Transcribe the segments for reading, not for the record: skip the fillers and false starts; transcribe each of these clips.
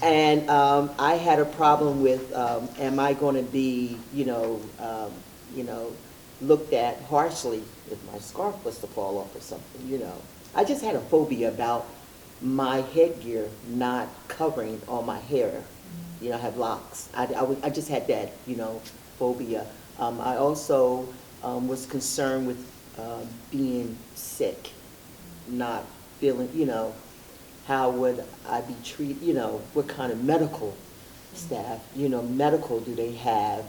And I had a problem with, am I going to be, you know, looked at harshly if my scarf was to fall off or something, you know. I just had a phobia about my headgear not covering all my hair. You know, I have locks. I just had that, you know, phobia. I also was concerned with being sick, not feeling, you know, how would I be treated, you know, what kind of medical staff, you know, medical do they have?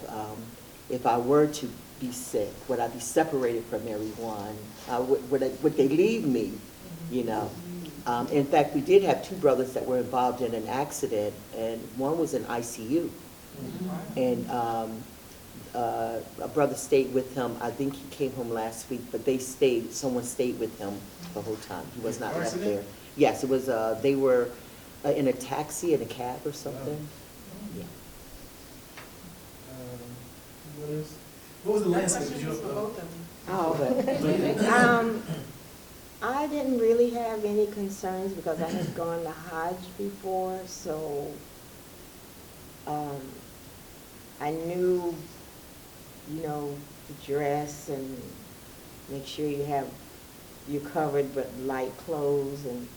If I were to be sick, would I be separated from everyone? Would they leave me, you know? In fact, we did have two brothers that were involved in an accident, and one was in ICU. And a brother stayed with him. I think he came home last week, but someone stayed with him the whole time. He was not left there. Yes, it was, they were in a taxi, in a cab or something. Yeah. What was the landscape? I didn't really have any concerns because I had gone to Hajj before, so I knew, you know, the dress and make sure you're covered but light clothes, and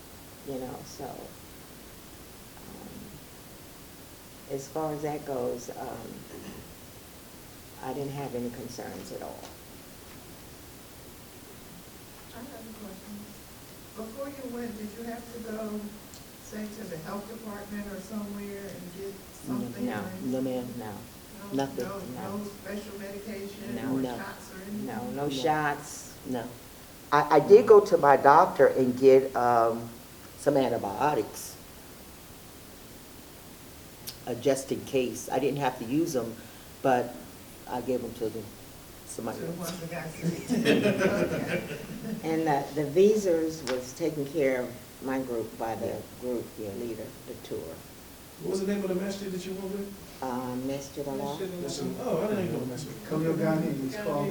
you know, so as far as that goes, I didn't have any concerns at all. I have a question. Before you went, did you have to go, say, to the health department or somewhere and get something? No, ma'am. No. Nothing. No special medication No. or No. shots or anything? No shots. No. I did go to my doctor and get some antibiotics, just in case. I didn't have to use them, but I gave them to somebody To the else. ones that got sick. And the visas was taken care of, my group, by the group leader, the tour. What was the name of the masjid that you went with? Mr. Allah. Oh, I didn't know the masjid. Ghani, it's called,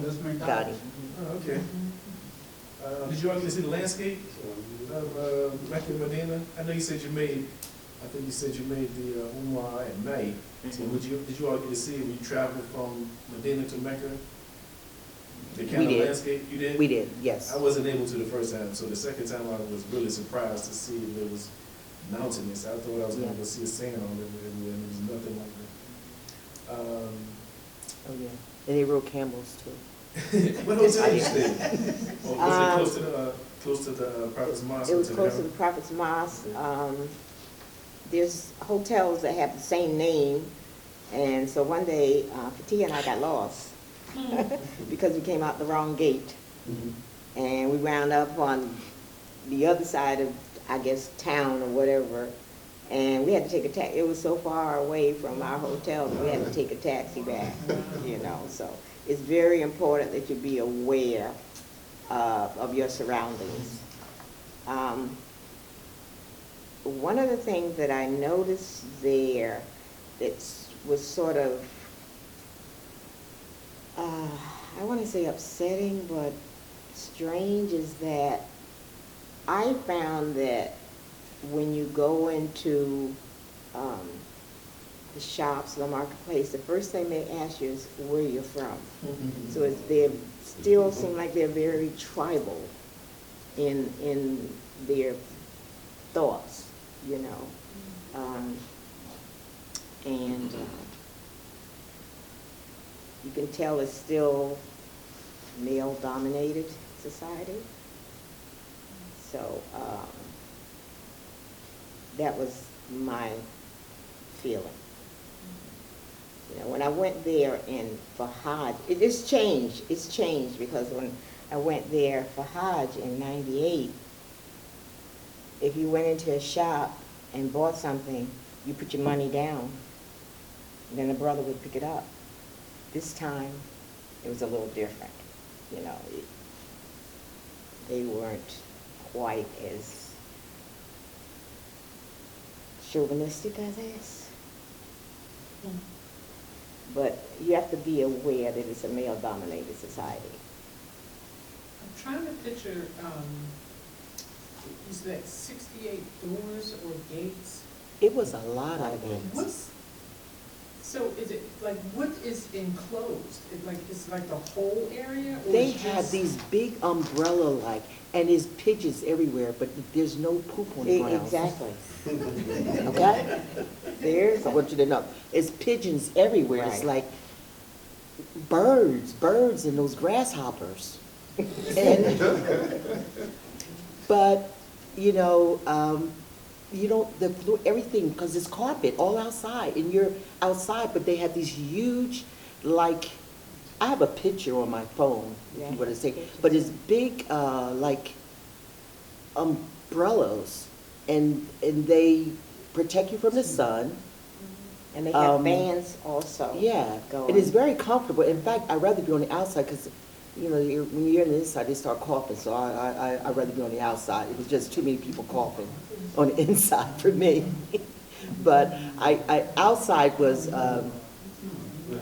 let's make Got it. Oh, okay. Did you already see the landscape of Mecca and Medina? I know you said you made, I think you said you made the Umrah at night. So did you all get to see it when you traveled from Medina to Mecca? The kind of landscape you did? We did, yes. I wasn't able to the first time, so the second time I was really surprised to see that it was mountainous. I thought I was going to go see a sand on it, and there was nothing like that. Oh, yeah. And they rode camels, too. What hotel you stayed? Or was it close to the Prophet's Mosque? It was close to the Prophet's Mosque. There's hotels that have the same name, and so one day, Fatia and I got lost because we came out the wrong gate, and we wound up on the other side of, I guess, town or whatever, and we had to take a taxi. It was so far away from our hotel that we had to take a taxi back, you know, so it's very important that you be aware of your surroundings. One of the things that I noticed there that was sort of, I want to say upsetting, but strange, is that I found that when you go into the shops, the marketplace, the first thing they ask you is where you're from. So they still seem like they're very tribal in their thoughts, you know. And you can tell it's still male-dominated society. So that was my feeling. You know, when I went there for Hajj, it's changed. It's changed because when I went there for Hajj in '98, if you went into a shop and bought something, you put your money down, and then the brother would pick it up. This time, it was a little different. You know, they weren't quite as chauvinistic, I guess. But you have to be aware that it's a male-dominated society. I'm trying to picture, is that 68 doors or gates It was a lot of events. What's, so is it, like, what is enclosed? It's like the whole area? Or They it's have just- these big umbrella-like, and there's pigeons everywhere, but there's no poop on the ground. Exactly. Okay? There's, I want you to know, it's pigeons everywhere. It's Right. like birds and those grasshoppers. And, but, you know, you don't, everything, because it's carpet all outside, and you're outside, but they have these huge, like, I have a picture on my phone, if Yeah. you want to say, but it's big, like, umbrellas, and they protect you from the sun. and they have Um, bands also. Yeah, going. it is very comfortable. In fact, I'd rather be on the outside, because, you know, when you're on the inside, they start coughing, so I'd rather be on the outside. It was just too many people coughing on the inside for me. But outside was,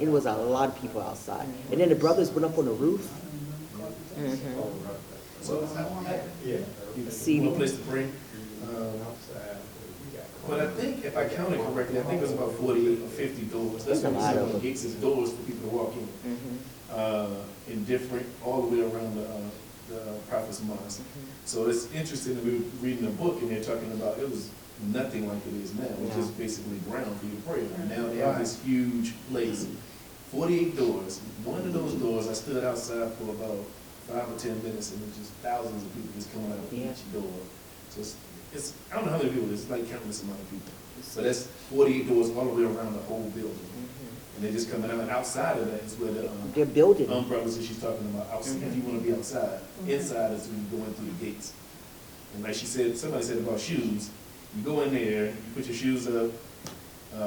it was a lot of people outside. And then the brothers went up on the roof. So, yeah, See- one place to pray. But I think, if I counted correctly, I think it was about 48 or 50 doors. That's There's a what we lot see of on the them. gates, is doors for people to walk in. In different, all the way around the Prophet's Mosque. So it's interesting that we were reading a book and they're talking about, it was nothing like it is now. It was just basically ground for you to pray on. Now they have this huge place, 48 doors. One of those doors, I stood outside for about 5 or 10 minutes, and there's just thousands of people just coming out of Yeah. each door. So it's, I don't know how many people it is, it's like countless amount of people. So that's 48 doors all the way around the whole building. And they're just coming out, and outside of that is where the They're building. umbrellas that she's talking about, outside, if you wanna be outside. Inside is when you go in through the gates. And like she said, somebody said about shoes, you go in there, you put your shoes up.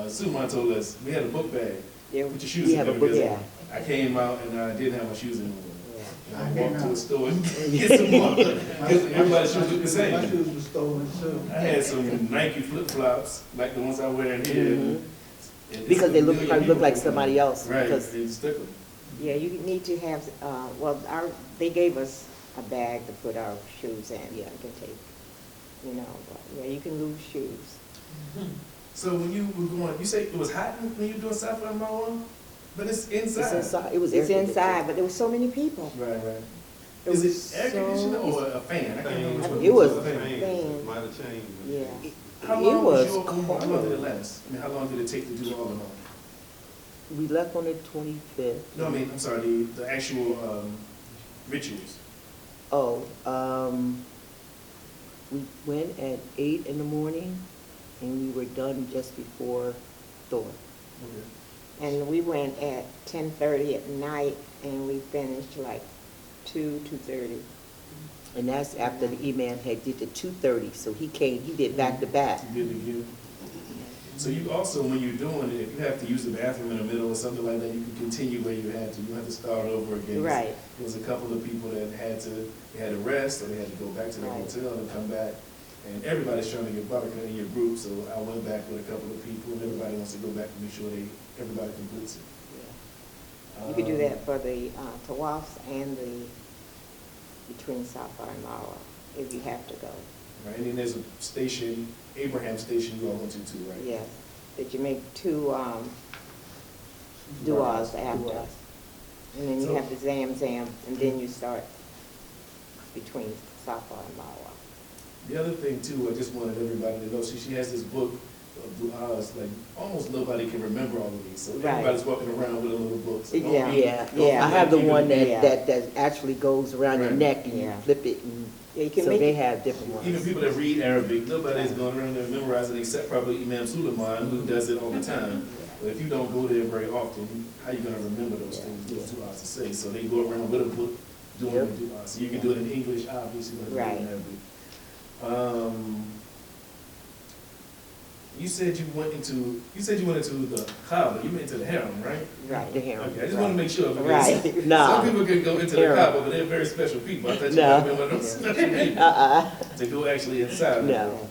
Suman told us, we had a book bag, Yeah. put your shoes We in have a there, book because bag. I came out and I didn't have my shoes anymore. Yeah. And I walked to a store and get some more, because everybody's shoes look the My same. shoes were stolen too. I had some Nike flip-flops, like the ones I wear in here. Mhm. And Because they it's look a like million somebody people. else. Right, Because they stick them. Yeah, you need to have, well, they gave us a bag to put our shoes in. Yeah. You can take, you know, but, yeah, you can lose shoes. So when you were going, you say it was hot when you were doing South of Marwa? But it's inside. it's inside, it was It's air conditioned. inside, but there were so many people. Right, right. It Is was it air conditioner so- or a fan? I can't remember which one. It was- a fan. Fan. Might have changed. Yeah. How It long was was your Umrah? How long did it cold. last? I mean, how long did it take to do all of them? We left on the 25th. No, I mean, I'm sorry, the actual rituals. Oh, we went at 8 in the morning, and we were done just before Thor. And we went at 10:30 at night, and we finished like 2:30. And that's after the imam had did the 2:30, so he came, he did back to back. You did it again. So you also, when you're doing it, if you have to use the bathroom in the middle or something like that, you can continue where you had to. You don't have to start over again. Right. There was a couple of people that had to rest, or they had to go back to their Right. hotel and come back. And everybody's trying to get barakah in your group, so I went back with a couple of people, and everybody wants to go back to make sure everybody completes it. You could do that for the tawafs and the between Safa and Marwa, if you have to go. Right, and then there's a station, Abraham Station, you all went to too, right? Yes, that you make two du'as after. And then you So- have the Zam, and then you start between Safa and Marwa. The other thing too, I just wanted everybody to know, she has this book of du'as, like almost nobody can remember all of these, so Right. everybody's walking around with a little book. So don't Yeah. be- Yeah, don't Yeah. I feel have the like you one can- that actually goes around your Right. neck, and you Yeah. flip it, and Yeah, you can so make they it, have different Even ones. people that read Arabic, nobody's going around there memorizing except probably Imam Suleiman, who does it all the time. But if you don't go there very often, how you gonna remember those things, those du'as to say? So they go around with a book doing Yep. the du'as. So you can do it in English, obviously, but Right. in Arabic. You said you went into the Kaaba, you went into the harem, right? right. The harem. Okay, I just wanna make sure. because Right. Nah. Some people can go into the Harem. Kaaba, but they're very special people. I thought you No. might have been one of those special people to go actually inside. No.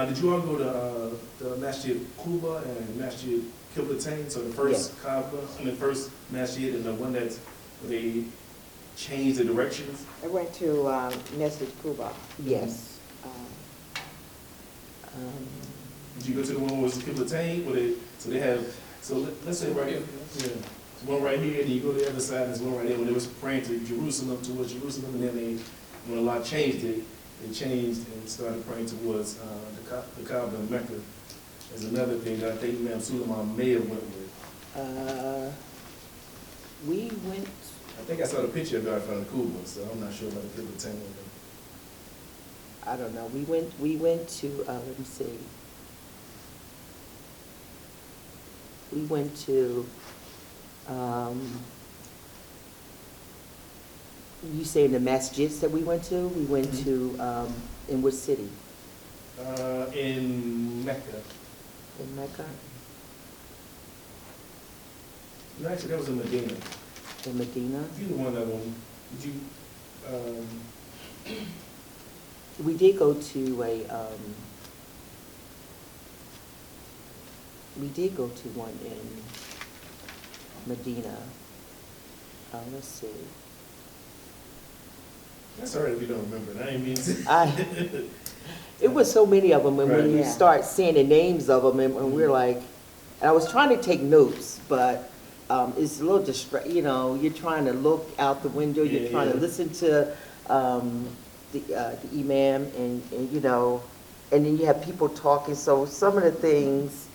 Did you all go to the Masjid Quba and Masjid Qiblatain, so the first Kaaba, first Masjid and the one that's where they changed the directions? I went to Masjid Quba. Yes. Did you go to the one where it was Kiblatain, where they, so they have, so let's say right here, yeah, there's one right here, and you go to the other side, there's one right there, where they was praying to Jerusalem, towards Jerusalem, and then they, when Allah changed it, they changed and started praying towards the Kaaba in Mecca. There's another thing that I think Imam Suleiman may have went with. We went, I think I saw the picture of God from the Kuba, so I'm not sure about the Kiblatain one. I don't know, we went to, let me see. We went to, you say in the masjids that we went to? We went to, in what city? In Mecca. In Mecca? No, actually, that was in Medina. In Medina? You the one that one, did you, We did go to we did go to one in Medina. Let's see. that's all right if you don't remember it, I ain't mean to. It was so many of them, and when Right. you Yeah. start seeing the names of them, and we're like, and I was trying to take notes, but it's a little you know, you're trying to look out the window, you're Yeah, trying to yeah. listen to the imam, and you know, and then you have people talking, so some of the things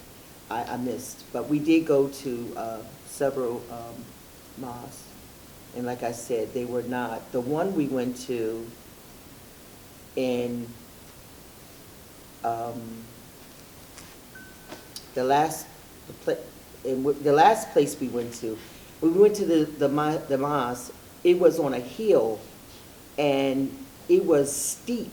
I missed, but we did go to several mosques, and like I said, they were not, the one we went to in the last place we went to, when we went to the mosque, it was on a hill, and it was steep.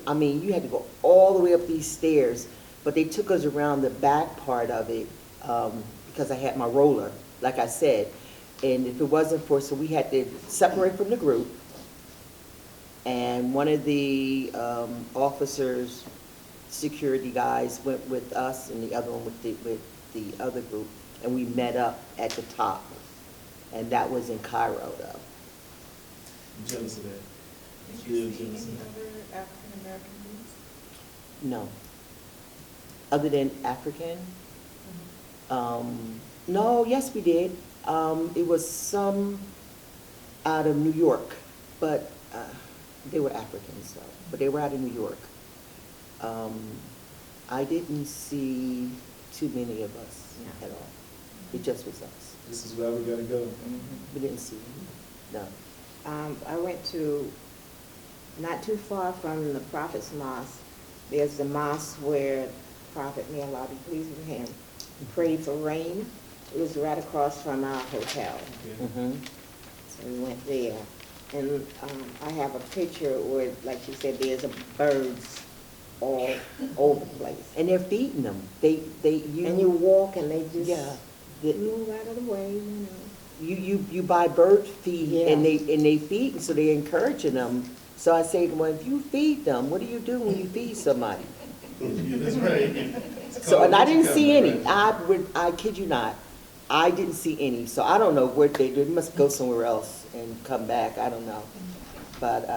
I mean, you had to go all the way up these stairs, but they took us around the back part of it, because I had my roller, like I said, and if it wasn't for, so we had to separate from the group, and one of the officers, security guys, went with us, and the other one with the other group, and we met up at the top, and that was in Cairo, though. I'm jealous of that. Did you see any other African-American groups? No. Other than African? No, yes, we did. It was some out of New York, but they were Africans, though, but they were out of New York. I didn't see too many of us at all. It just was us. This is where we gotta go. We didn't see any, no. I went to, not too far from the Prophet's Mosque, there's the mosque where Prophet, may Allah be pleased with him, prayed for rain. It was right across from our hotel. Okay. So we went there. And I have a picture where, like you said, there's birds all over the place. And they're feeding them. And you walk and they just Yeah. move out of the way, you know. You buy bird feed, Yeah. and they feed, so they're encouraging them. So I say to them, well, if you feed them, what do you do when you feed somebody? Yeah, that's right. So, and I didn't see any. I kid you not, I didn't see any. So I don't know where they must go somewhere else and come back. I don't know. But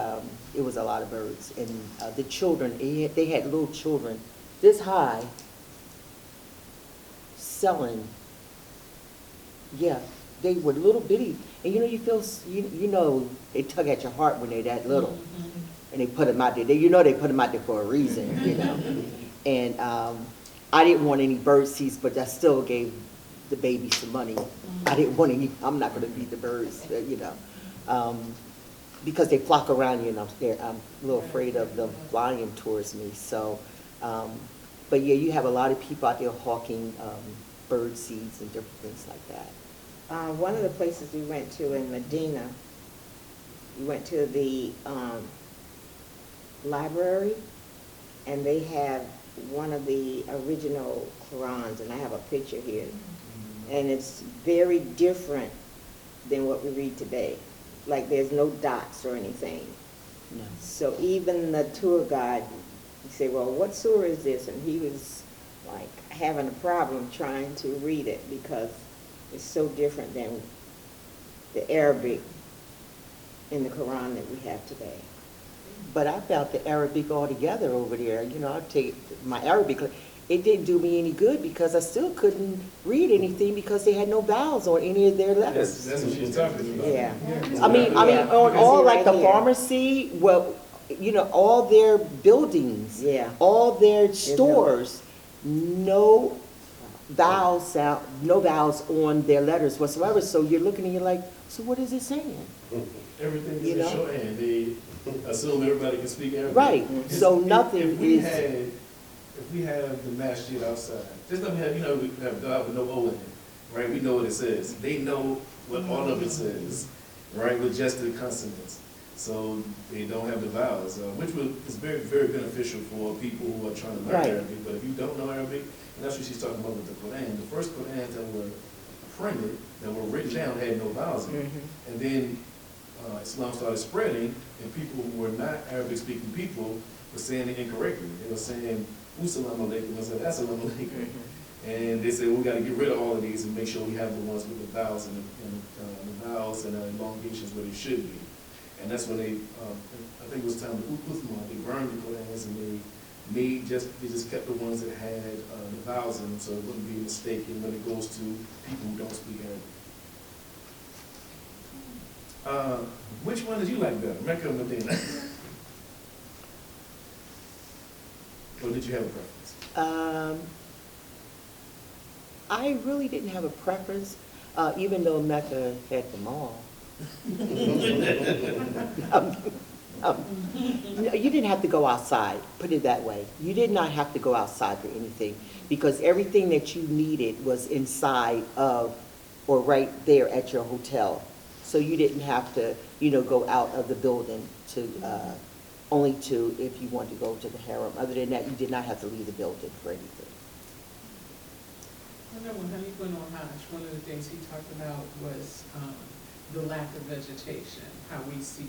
it was a lot of birds, and the children. They had little children this high selling. Yeah, they were little bitty, and you know you feel you know they tug at your heart when they're that little, and they put them out there. You know they put them out there for a reason, you know. And I didn't want any bird seeds, but I still gave the baby some money. I didn't want any. I'm not going to feed the birds, you know, because they flock around you, and I'm a little afraid of them flying towards me. So, but yeah, you have a lot of people out there hawking bird seeds and different things like that. One of the places we went to in Medina, we went to the library, and they have one of the original Qurans, and I have a picture here. And it's very different than what we read today. Like there's no dots or anything. No. So even the tour guide, he said, well, what surah is this? And he was like having a problem trying to read it because it's so different than the Arabic in the Quran that we have today. But I found the Arabic altogether over there. You know, I take my Arabic, it didn't do me any good because I still couldn't read anything because they had no vowels on any of their letters. That's what she's talking about. Yeah. I mean, Yeah. on all, like the Right here. pharmacy, well, you know, all their buildings, Yeah. all their stores, no vowels sound, no vowels on their letters whatsoever. So you're looking and you're like, so what is it saying? Everything is You in know? shorthand. They assume everybody can speak Arabic. Right. It's- So nothing if we is- had- If we have the masjid outside, just like we have, you know, we have God with no O in it, right? We know what it says. They know what all of it says, right, with just the consonants. So they don't have the vowels, which is very, very beneficial for people who are trying to learn Right. Arabic. But if you don't know Arabic, and that's what she's talking about with the Quran, the first Quran that were printed, that were written down, had no vowels in it. Mhm. And then Islam started spreading, and people who were not Arabic-speaking people were saying it incorrectly. They were saying, "Assalamu alaikum," I said, "Assalamu alaikum." And they said, we gotta get rid of all of these and make sure we have the ones with the vowels and the vowels and the elongations where they should be. And that's when they, I think it was time to Uthman, they burned the Qurans and they just kept the ones that had the vowels in them, so it wouldn't be mistaken when it goes to people who don't speak Arabic. Which one did you like better, Mecca or Medina? Or did you have a preference? I really didn't have a preference, even though Mecca had them all. You didn't have to go outside, put it that way. You did not have to go outside for anything, because everything that you needed was inside of, or right there at your hotel. So you didn't have to, you know, go out of the building to, only to, if you wanted to go to the harem. Other than that, you did not have to leave the building for anything. I know when Honey went on Hajj, one of the things he talked about was the lack of vegetation, how we see,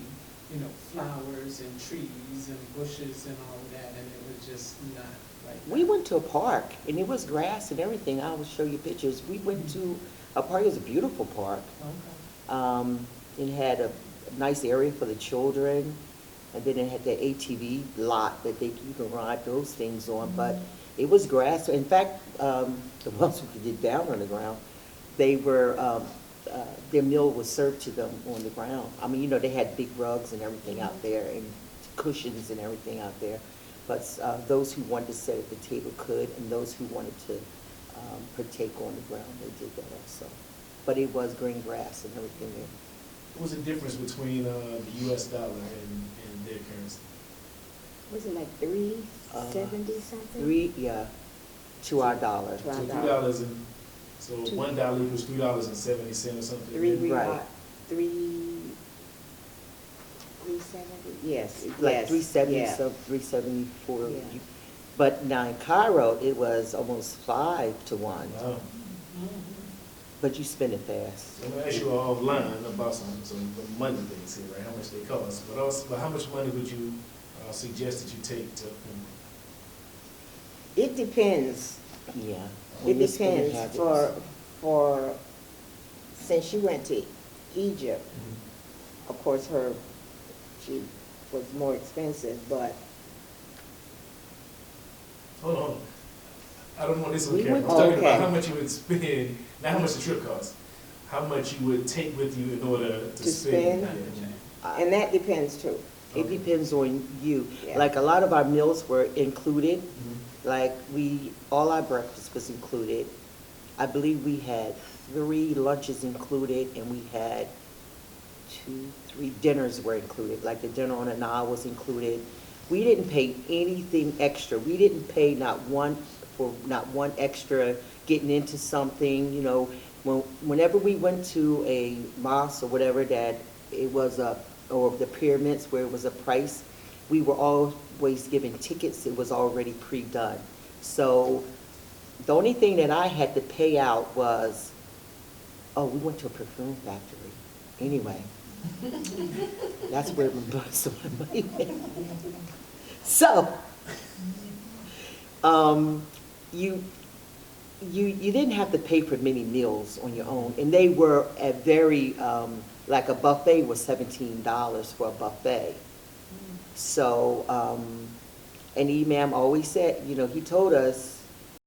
you know, flowers and trees and bushes and all of that, and it was just not like that. We went to a park, and it was grass and everything. I will show you pictures. We went to a park. It was a beautiful park. Okay. It had a nice area for the children, and then it had the ATV lot that you can ride those things on. But it was grass. In fact, the ones who could get down on the ground, they were their meal was served to them on the ground. I mean, you know, they had big rugs and everything out there, and cushions and everything out there. But those who wanted to sit at the table could, and those who wanted to partake on the ground, they did that also. But it was green grass and everything there. What was the difference between the U.S. dollar and their currency? Was it like 370 something? To our dollar. To our So dollar. $3 and, so $1 equals $3.70 or something? Right. 370, yes, Like yes, 370, yeah. so 374. Yeah. But now in Cairo, it was almost 5 to 1. Wow. But you spend it fast. So I'm gonna ask you offline about some money things here, right? How much they cost, but how much money would you suggest that you take to? It depends. Yeah. It On your spending depends habits. for, since you went to Egypt, of course, she was more expensive, but Hold on. I don't want this on We camera. I'm went- talking okay. about how much you would spend, not how much the trip costs. How much you would take with you in order to To spend. spend? And that depends too. It Okay. depends on you. Yeah. Like a lot of our meals were included. Mhm. Like all our breakfast was included. I believe we had 3 lunches included, and we had 3 dinners were included. Like the dinner on the Nile was included. We didn't pay anything extra. We didn't pay not one extra getting into something, you know. Whenever we went to a mosque or whatever that it was or the pyramids where it was a price, we were always given tickets. It was already pre-done. So the only thing that I had to pay out was, we went to a perfume factory. Anyway, that's where most of my money went. So, you didn't have to pay for many meals on your own, and they were at very, like a buffet was $17 for a buffet. So, and Imam always said, you know, he told us,